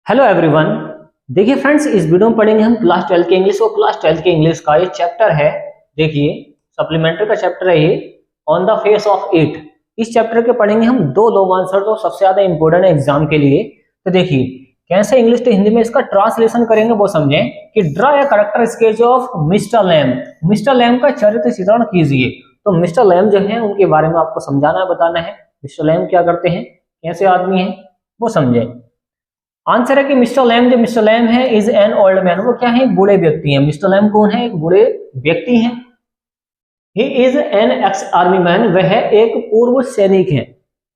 Hello everyone. देखिए friends, इस video में पढ़ेंगे हम क्लास 12 के इंग्लिश और क्लास 12 के इंग्लिश का ये चैप्टर है। देखिए सप्लीमेंट्री का चैप्टर है ये, on the face of it. इस चैप्टर के पढ़ेंगे हम दो लॉन्ग आंसर जो सबसे ज्यादा इंपॉर्टेंट है एग्जाम के लिए। तो देखिए कैसे इंग्लिश to हिंदी में इसका ट्रांसलेशन करेंगे वो समझें कि draw a character sketch of Mr Lamb. Mr Lamb का चरित्र चित्रण कीजिए। तो मिस्टर लैम जो है उनके बारे में आपको समझाना है, बताना है मिस्टर लैम क्या करते हैं, कैसे आदमी है वो समझे। आंसर है कि मिस्टर लैम है इज एन ओल्ड मैन। वो क्या है, एक बूढ़े व्यक्ति हैं। मिस्टर लैम कौन है, एक बूढ़े व्यक्ति हैं। He is an ex army man, वह एक पूर्व सैनिक है।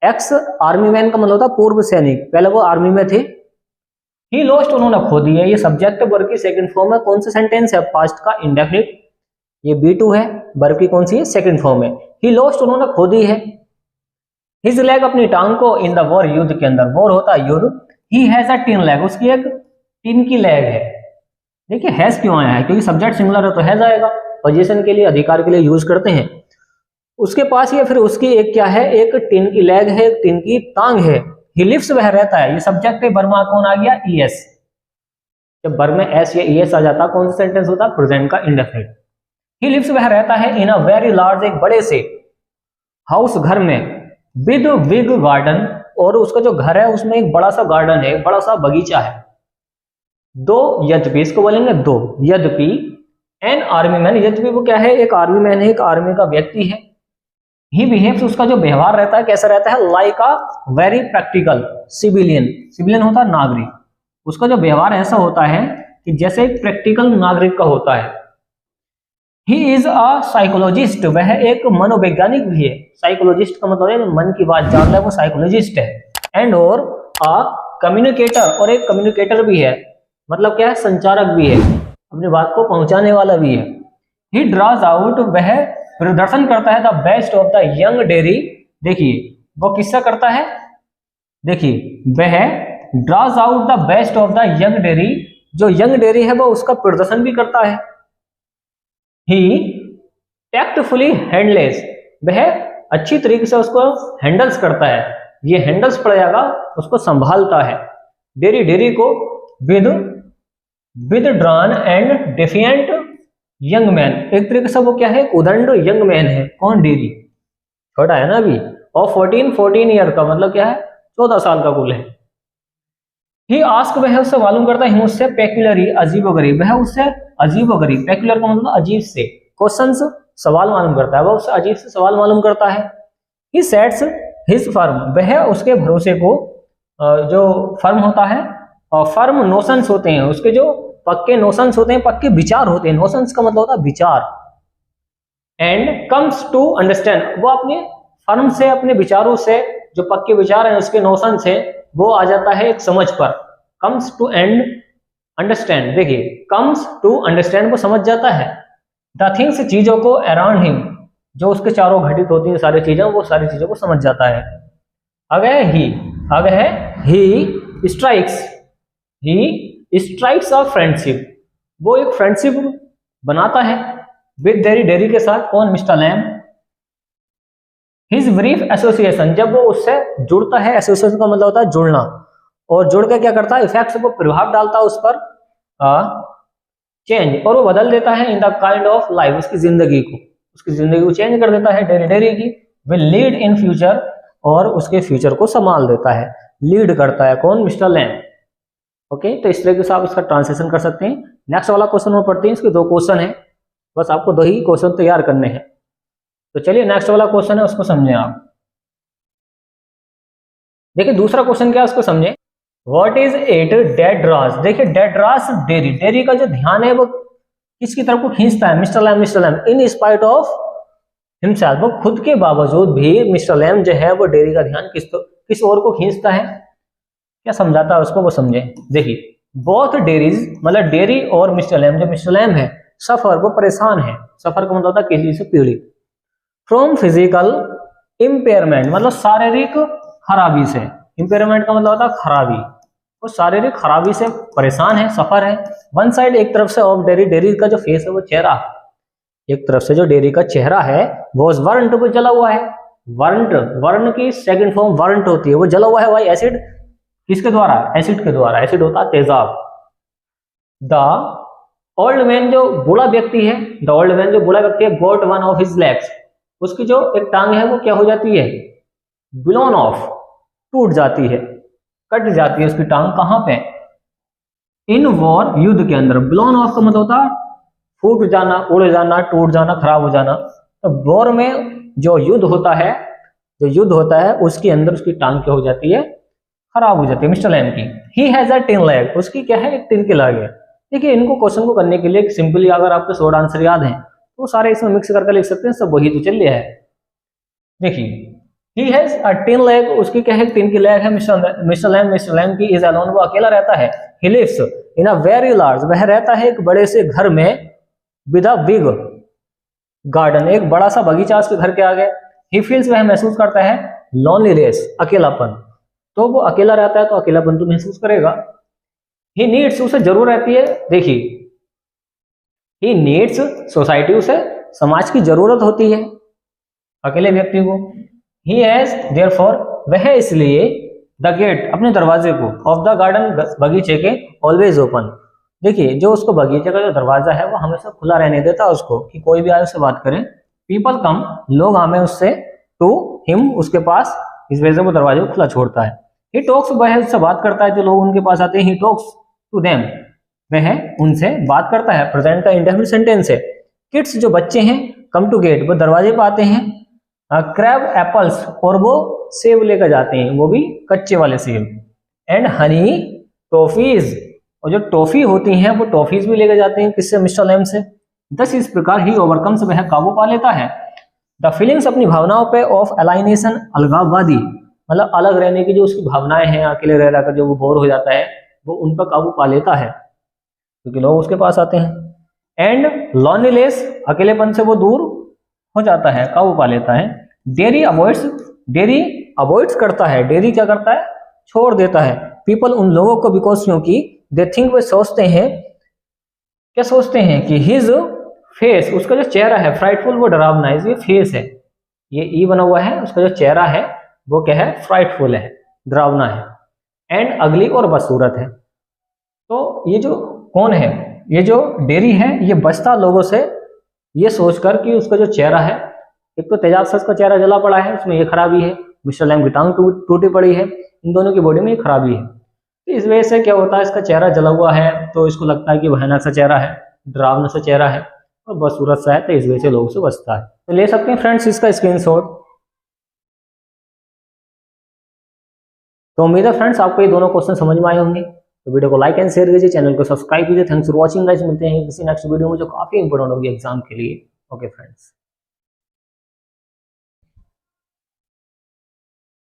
एक्स आर्मी मैन का मतलब होता है पूर्व सैनिक, पहले वो आर्मी में थे। ही लॉस्ट, उन्होंने खो दी है। ये सब्जेक्ट वर्ब की सेकंड फॉर्म है। कौन सा सेंटेंस है, पास्ट का इंडेफिनिट। ये B2 है, वर्ब की कौन सी है, सेकंड फॉर्म है। ही लॉस्ट, उन्होंने खो दी है। हिज लेग, अपनी टांग को, इन द वॉर, युद्ध के अंदर। वॉर होता है युद्ध। ही हैज अ टिन लेग, उसकी एक टिन की लेग है। देखिए हैज क्यों आया है, क्योंकि सब्जेक्ट सिंगुलर है तो हैज आएगा। पोजीशन के लिए, अधिकार के लिए यूज करते हैं। उसके पास ये फिर उसकी एक क्या है, एक टिन की लेग है, एक टिन की टांग है। ही लिव्स, वह रहता है। ये सब्जेक्ट है, वर्ब में कौन आ गया, ES। जब वर्ब में एस या ES आ जाता कौन सा सेंटेंस होता, प्रेजेंट का इंडेफिनिट। ही लिव्स, वह रहता है, इन अ वेरी लार्ज, एक बड़े से हाउस, घर में, विद बिग गार्डन, और उसका जो घर है उसमें एक बड़ा सा गार्डन है, एक बड़ा सा बगीचा है। दो यद्यपि, इसको बोलेंगे दो यद्यपि। एन आर्मी मैन, यद्यपि वो क्या है, एक आर्मी मैन है, एक आर्मी का व्यक्ति है। ही बिहेव्स, उसका जो व्यवहार रहता है कैसा रहता है, like a very practical civilian. Civilian होता है नागरिक, उसका जो व्यवहार ऐसा होता है कि जैसे एक प्रैक्टिकल नागरिक का होता है। ही इज अ साइकोलॉजिस्ट, वह एक मनोवैज्ञानिक भी है। साइकोलॉजिस्ट का मतलब है मन की बात जानता है, वो साइकोलॉजिस्ट है। एंड और अ कम्युनिकेटर, और एक कम्युनिकेटर भी है, मतलब क्या है, संचारक भी है, अपनी बात को पहुंचाने वाला भी है। ही ड्राज आउट, वह प्रदर्शन करता है, the best of the young dairy. देखिए वो किस्सा करता है, देखिए वह draws out the best of the young dairy, जो यंग डेयरी है वो उसका प्रदर्शन भी करता है। ही टैक्टफुली हैंडलेस, वह अच्छी तरीके से उसको हैंडल्स करता है। ये हैंडल्स पड़ जाएगा, उसको संभालता है। डेरी, डेरी को with drawn and defiant young man, एक तरीके से वो क्या है, उदंड यंग मैन है। कौन, डेरी, छोटा है ना अभी। और 14 ईयर का मतलब क्या है, 14 साल का कुल है। ही आस्क, वह उससे मालूम करता है, उससे पेक्युलरी, अजीबोगरीब, वह उससे अजीबोगरीब, पेक्युलर का मतलब अजीब से, क्वेश्चंस सवाल मालूम करता है, वह उससे अजीब से सवाल मालूम करता है। ही सेट्स हिज फर्म, वह उसके भरोसे को, जो फर्म होता है, और फर्म नोशंस होते हैं, उसके जो पक्के नोशंस होते हैं, पक्के विचार होते हैं। नोशंस का मतलब होता है विचार। एंड कम्स टू अंडरस्टैंड, वो अपने फर्म से, अपने विचारों से, जो पक्के विचार हैं उसके नोशन से, वो आ जाता है एक समझ पर। कम्स टू एंड अंडरस्टैंड, देखिए कम्स टू अंडरस्टैंड वो समझ जाता है। द थिंग्स, चीजों को, अराउंड हिम, जो उसके चारों घटित होती हैं सारी चीजें, वो सारी चीजों को समझ जाता है। आगे है he strikes, he strikes off friendship, वो एक फ्रेंडशिप बनाता है विद डेरी, डेरी के साथ। कौन, Mr Lamb. His brief association, जब वो उससे जुड़ता है, एसोसिएशन का मतलब होता है जुड़ना, और जुड़ के क्या करता है, इफेक्ट, वो प्रभाव डालता है उस पर, चेंज, और वो बदल देता है in the kind of life, उसकी जिंदगी को चेंज कर देता है। डेरी, डेरी की विल लीड इन फ्यूचर, और उसके फ्यूचर को संभाल देता है, लीड करता है। कौन, मिस्टर लैम। ओके, तो इस तरीके से आप इसका ट्रांसलेशन कर सकते हैं। नेक्स्ट वाला क्वेश्चन में पढ़ते हैं, इसके 2 क्वेश्चन है, बस आपको 2 ही क्वेश्चन तैयार करने हैं। तो चलिए नेक्स्ट वाला क्वेश्चन है, उसको समझें आप। देखिए दूसरा क्वेश्चन क्या है, उसको समझें। What is it dead draws, देखिए डेड ड्रास डेरी, डेरी का जो ध्यान है वो किसकी तरफ को खींचता है, Mr Lamb, in spite of himself, वो खुद के बावजूद भी मिस्टर लैम जो है वो डेरी का ध्यान किस ओर को खींचता है, क्या समझाता है उसको, वो समझे। देखिए बोथ डेरीज, मतलब डेरी और मिस्टर लैम, जो मिस्टर लैम है, सफर, वो परेशान है। सफर का मतलब होता है किसी से पीड़ित। फ्रॉम फिजिकल इम्पेयरमेंट, मतलब शारीरिक खराबी से। इम्पेयरमेंट का मतलब होता है खराबी, वो शारीरिक खराबी से परेशान है, सफर है। वन साइड, एक तरफ से, ऑफ डेरी, डेरी का जो फेस है वो चेहरा, एक तरफ से जो डेरी का चेहरा है वो वर्न्ट, को जला हुआ है। वर्न्ट, वर्ण की सेकंड फॉर्म वर्न्ट होती है, वो जला हुआ है, वाई एसिड किसके द्वारा? एसिड के द्वारा। एसिड होता है तेजाब। द ओल्ड मैन जो बूढ़ा व्यक्ति है, द ओल्ड मैन जो बूढ़ा व्यक्ति है, got one of his legs, उसकी जो एक टांग है वो क्या हो जाती है? ब्लोन ऑफ, टूट जाती है, कट जाती है उसकी टांग। कहां पे? इन वॉर, युद्ध के अंदर। ब्लोन ऑफ का मतलब होता है फूट जाना, उड़ जाना, टूट जाना, खराब हो जाना। तो वॉर में जो युद्ध होता है उसके अंदर उसकी टांग क्या हो जाती है? खराब हो जाती है। मिस्टर लैम की ही हैज अ टिन लेग, उसकी क्या है? एक टिन की लेग है। देखिए इनको क्वेश्चन को करने के लिए सिंपली अगर आपको शॉर्ट आंसर याद है तो सारे इसमें मिक्स करके लिख सकते हैं, सब वही तो चल रहा है। देखिए ही हैज अ टिन लेग, उसकी क्या है? टिन की लेग है। मिस्टर लैम की इज अलोन, वो अकेला रहता है। He lives in a very large, वह रहता है एक बड़े से घर में। विद अ बिग गार्डन, एक बड़ा सा बगीचा उसके घर के आगे। ही फील्स, वह महसूस करता है लोनलीनेस, अकेलापन। तो वो अकेला रहता है तो अकेलापन तो महसूस करेगा। ही नीड्स, उसे जरूर रहती है। देखिए ही नीड्स सोसाइटी, उसे समाज की जरूरत होती है अकेले व्यक्ति को। ही हैज देयरफॉर, वह इसलिए द गेट, अपने दरवाजे को, ऑफ द गार्डन, बगीचे के, ऑलवेज ओपन। देखिए जो उसको बगीचे का जो दरवाजा है वो हमेशा खुला रहने देता है उसको, कि कोई भी आए उससे बात करे। पीपल कम, लोग आए उससे, टू हिम, उसके पास, इस वजह से वो दरवाजे को खुला छोड़ता है। ही टॉक्स, वह उससे बात करता है, जो लोग उनके पास आते हैं। ही टॉक्स टू देम, वह उनसे बात करता है। प्रेजेंट का इंडेफिनिट सेंटेंस है। किड्स, जो बच्चे हैं, कम टू गेट, वो दरवाजे पर आते हैं। क्रैब एप्पल्स, और वो सेब लेकर जाते हैं, वो भी कच्चे वाले सेब। एंड हनी टॉफीज, और जो टॉफी होती हैं वो टॉफीज भी लेकर जाते हैं। किससे? मिस्टर लैम से। दस इस प्रकार ही ओवरकम्स, वह काबू पा लेता है। द फीलिंग्स, अपनी भावनाओं पे, ऑफ अलाइनेशन, अलगाववादी, मतलब अलग रहने की जो उसकी भावनाएं हैं, अकेले रह रहकर जो वो बोर हो जाता है, वो उन पर काबू पा लेता है क्योंकि लोग उसके पास आते हैं। एंड लॉनलीनेस, अकेलेपन से वो दूर हो जाता है, काबू पा लेता है। डेरी अवॉइड्स, डेरी अवॉइड्स करता है, डेरी क्या करता है? छोड़ देता है। पीपल, उन लोगों को, बिकॉज क्योंकि, दे थिंक, वे सोचते हैं, क्या सोचते हैं? कि हिज फेस, उसका जो चेहरा है, फ्राइटफुल, वो डरावना है। ये फेस है, ये ई बना हुआ है, उसका जो चेहरा है वो क्या है? फ्राइटफुल है, डरावना है। एंड अगली, और बदसूरत है। तो ये जो कौन है? ये जो डेरी है ये बचता लोगों से ये सोचकर कि उसका जो चेहरा है, एक तो तेजाब से उसका चेहरा जला पड़ा है, उसमें ये खराबी है। मिस्टर लैम की टांग टूटी पड़ी है, इन दोनों की बॉडी में ये खराबी है। तो इस वजह से क्या होता है? इसका चेहरा जला हुआ है तो इसको लगता है कि भयानक सा चेहरा है, डरावना सा चेहरा है और बदसूरत सा है, तो इस वजह से लोगों से बचता है। तो ले सकते हैं फ्रेंड्स इसका स्क्रीनशॉट। तो उम्मीद है फ्रेंड्स आपको ये दोनों क्वेश्चन समझ में आए होंगे। तो वीडियो को लाइक एंड शेयर कीजिए, चैनल को सब्सक्राइब कीजिए। थैंक्स फॉर वॉचिंग गाइस, मिलते हैं किसी नेक्स्ट वीडियो में जो काफी इंपॉर्टेंट होगी एग्जाम के लिए। Okay friends.